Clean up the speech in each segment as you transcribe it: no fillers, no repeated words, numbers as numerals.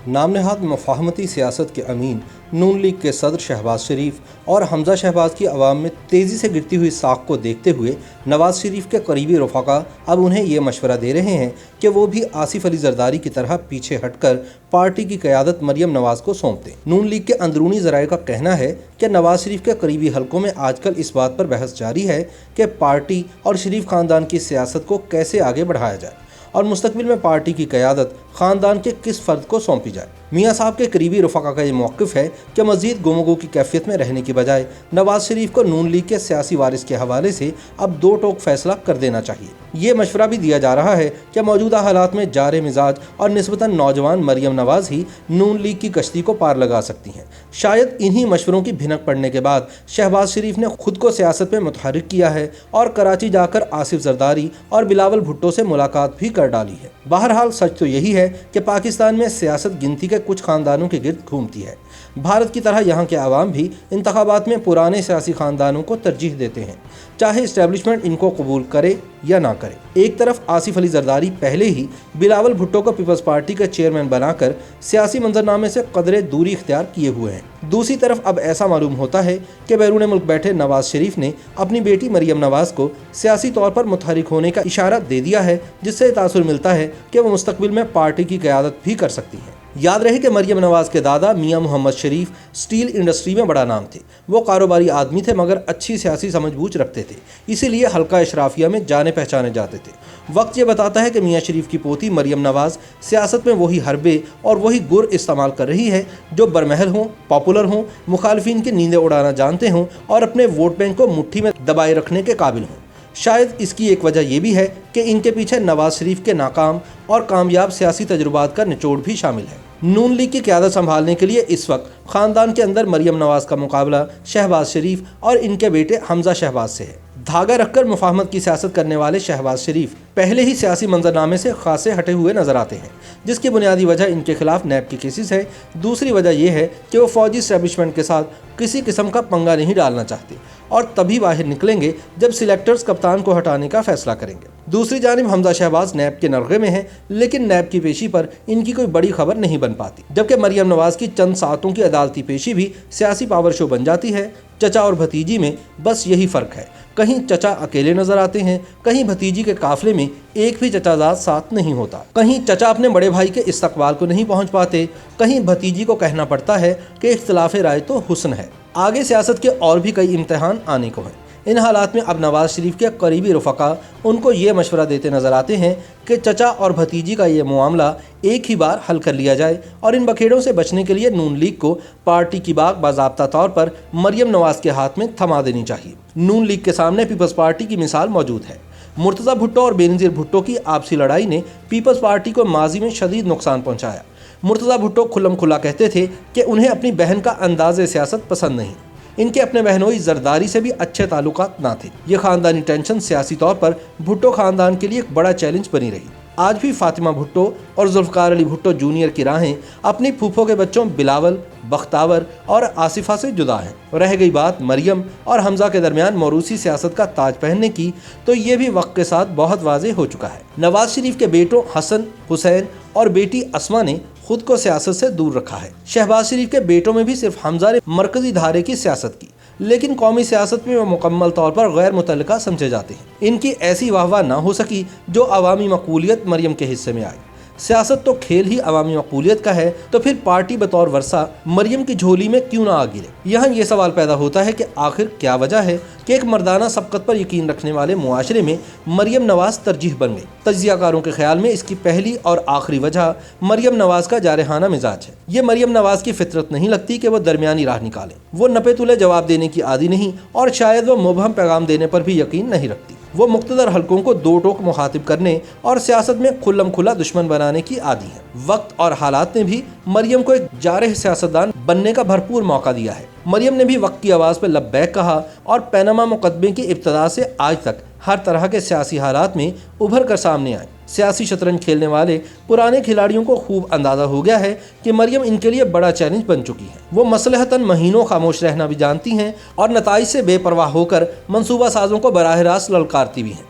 نام نہاد مفاہمتی سیاست کے امین نون لیگ کے صدر شہباز شریف اور حمزہ شہباز کی عوام میں تیزی سے گرتی ہوئی ساکھ کو دیکھتے ہوئے نواز شریف کے قریبی رفقا اب انہیں یہ مشورہ دے رہے ہیں کہ وہ بھی آصف علی زرداری کی طرح پیچھے ہٹ کر پارٹی کی قیادت مریم نواز کو سونپ دیں۔ نون لیگ کے اندرونی ذرائع کا کہنا ہے کہ نواز شریف کے قریبی حلقوں میں آج کل اس بات پر بحث جاری ہے کہ پارٹی اور شریف خاندان کی سیاست کو کیسے آگے بڑھایا جائے اور مستقبل میں پارٹی کی قیادت خاندان کے کس فرد کو سونپی جائے۔ میاں صاحب کے قریبی رفقا کا یہ موقف ہے کہ مزید گفتگو کی کیفیت میں رہنے کی بجائے نواز شریف کو نون لیگ کے سیاسی وارث کے حوالے سے اب دو ٹوک فیصلہ کر دینا چاہیے۔ یہ مشورہ بھی دیا جا رہا ہے کہ موجودہ حالات میں جارح مزاج اور نسبتاً نوجوان مریم نواز ہی نون لیگ کی کشتی کو پار لگا سکتی ہیں۔ شاید انہی مشوروں کی بھنک پڑنے کے بعد شہباز شریف نے خود کو سیاست میں متحرک کیا ہے اور کراچی جا کر آصف زرداری اور بلاول بھٹو سے ملاقات بھی کر ڈالی ہے۔ بہرحال سچ تو یہی ہے کہ پاکستان میں سیاست گنتی کے کچھ خاندانوں کے گرد گھومتی ہے۔ بھارت کی طرح یہاں کے عوام بھی انتخابات میں پرانے سیاسی خاندانوں کو ترجیح دیتے ہیں، چاہے اسٹیبلشمنٹ ان کو قبول کرے یا نہ کرے۔ ایک طرف آصف علی زرداری پہلے ہی بلاول بھٹو کو پیپلز پارٹی کا چیئرمین بنا کر سیاسی منظرنامے سے قدرے دوری اختیار کیے ہوئے ہیں۔ دوسری طرف اب ایسا معلوم ہوتا ہے کہ بیرون ملک بیٹھے نواز شریف نے اپنی بیٹی مریم نواز کو سیاسی طور پر متحرک ہونے کا اشارہ دے دیا ہے، جس سے تاثر ملتا ہے کہ وہ مستقبل میں پارٹی کی قیادت بھی کر سکتی ہیں۔ یاد رہے کہ مریم نواز کے دادا میاں محمد شریف سٹیل انڈسٹری میں بڑا نام تھے۔ وہ کاروباری آدمی تھے مگر اچھی سیاسی سمجھ بوجھ رکھتے تھے، اسی لیے حلقہ اشرافیہ میں جانے پہچانے جاتے تھے۔ وقت یہ بتاتا ہے کہ میاں شریف کی پوتی مریم نواز سیاست میں وہی حربے اور وہی گر استعمال کر رہی ہے جو برمحل ہوں، پاپولر ہوں، مخالفین کی نیندیں اڑانا جانتے ہوں اور اپنے ووٹ بینک کو مٹھی میں دبائے رکھنے کے قابل ہوں۔ شاید اس کی ایک وجہ یہ بھی ہے کہ ان کے پیچھے نواز شریف کے ناکام اور کامیاب سیاسی تجربات کا نچوڑ بھی شامل ہے۔ نون لیگ کی قیادت سنبھالنے کے لیے اس وقت خاندان کے اندر مریم نواز کا مقابلہ شہباز شریف اور ان کے بیٹے حمزہ شہباز سے ہے۔ دھاگا رکھ کر مفاہمت کی سیاست کرنے والے شہباز شریف پہلے ہی سیاسی منظرنامے سے خاصے ہٹے ہوئے نظر آتے ہیں، جس کی بنیادی وجہ ان کے خلاف نیب کی کیسز ہے۔ دوسری وجہ یہ ہے کہ وہ فوجی اسٹیبلشمنٹ کے ساتھ کسی قسم کا پنگا نہیں ڈالنا چاہتے اور تبھی باہر نکلیں گے جب سلیکٹرز کپتان کو ہٹانے کا فیصلہ کریں گے۔ دوسری جانب حمزہ شہباز نیب کے نرغے میں ہیں، لیکن نیب کی پیشی پر ان کی کوئی بڑی خبر نہیں بن پاتی، جبکہ مریم نواز کی چند ساعتوں کی عدالتی پیشی بھی سیاسی پاور شو بن جاتی ہے۔ چچا اور بھتیجی میں بس یہی فرق ہے، کہیں چچا اکیلے نظر آتے ہیں، کہیں بھتیجی کے قافلے میں ایک بھی چچا زاد ساتھ نہیں ہوتا، کہیں چچا اپنے بڑے بھائی کے استقبال کو نہیں پہنچ پاتے، کہیں بھتیجی کو کہنا پڑتا ہے کہ اختلاف رائے تو حسن ہے۔ آگے سیاست کے اور بھی کئی امتحان آنے کو ہیں۔ ان حالات میں اب نواز شریف کے قریبی رفقا ان کو یہ مشورہ دیتے نظر آتے ہیں کہ چچا اور بھتیجی کا یہ معاملہ ایک ہی بار حل کر لیا جائے اور ان بکھیڑوں سے بچنے کے لیے نون لیگ کو پارٹی کی باغ باضابطہ طور پر مریم نواز کے ہاتھ میں تھما دینی چاہیے۔ نون لیگ کے سامنے پیپلز پارٹی کی مثال موجود ہے۔ مرتضی بھٹو اور بینظیر بھٹو کی آپسی لڑائی نے پیپلز پارٹی کو ماضی میں شدید نقصان پہنچایا۔ مرتضی بھٹو کھلم کھلا کہتے تھے کہ انہیں اپنی بہن کا انداز سیاست پسند نہیں۔ ان کے اپنے بہنوئی زرداری سے بھی اچھے تعلقات نہ تھے۔ یہ خاندانی ٹینشن سیاسی طور پر بھٹو خاندان کے لیے ایک بڑا چیلنج بنی رہی۔ آج بھی فاطمہ بھٹو اور ذوالفقار علی بھٹو جونیئر کی راہیں اپنی پھوپھوں کے بچوں بلاول، بختاور اور آصفہ سے جدا ہیں۔ رہ گئی بات مریم اور حمزہ کے درمیان موروثی سیاست کا تاج پہننے کی، تو یہ بھی وقت کے ساتھ بہت واضح ہو چکا ہے۔ نواز شریف کے بیٹوں حسن، حسین اور بیٹی اسما نے خود کو سیاست سے دور رکھا ہے۔ شہباز شریف کے بیٹوں میں بھی صرف حمزہ نے مرکزی دھارے کی سیاست کی، لیکن قومی سیاست میں وہ مکمل طور پر غیر متعلقہ سمجھے جاتے ہیں۔ ان کی ایسی واہ واہ نہ ہو سکی جو عوامی مقبولیت مریم کے حصے میں آئی۔ سیاست تو کھیل ہی عوامی مقبولیت کا ہے، تو پھر پارٹی بطور ورثہ مریم کی جھولی میں کیوں نہ آ گرے؟ یہاں یہ سوال پیدا ہوتا ہے کہ آخر کیا وجہ ہے کہ ایک مردانہ سبقت پر یقین رکھنے والے معاشرے میں مریم نواز ترجیح بن گئی؟ تجزیہ کاروں کے خیال میں اس کی پہلی اور آخری وجہ مریم نواز کا جارحانہ مزاج ہے۔ یہ مریم نواز کی فطرت نہیں لگتی کہ وہ درمیانی راہ نکالیں۔ وہ نپے تلے جواب دینے کی عادی نہیں اور شاید وہ مبہم پیغام دینے پر بھی یقین نہیں رکھتی۔ وہ مقتدر حلقوں کو دو ٹوک مخاطب کرنے اور سیاست میں کھلم کھلا دشمن بنانے کی عادی ہے۔ وقت اور حالات نے بھی مریم کو ایک جارح سیاستدان بننے کا بھرپور موقع دیا ہے۔ مریم نے بھی وقت کی آواز پہ لبیک کہا اور پیناما مقدمے کی ابتدا سے آج تک ہر طرح کے سیاسی حالات میں ابھر کر سامنے آئے۔ سیاسی شطرنج کھیلنے والے پرانے کھلاڑیوں کو خوب اندازہ ہو گیا ہے کہ مریم ان کے لیے بڑا چیلنج بن چکی ہے۔ وہ مصلحتاً مہینوں خاموش رہنا بھی جانتی ہیں اور نتائج سے بے پرواہ ہو کر منصوبہ سازوں کو براہ راست للکارتی بھی ہیں۔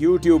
YouTube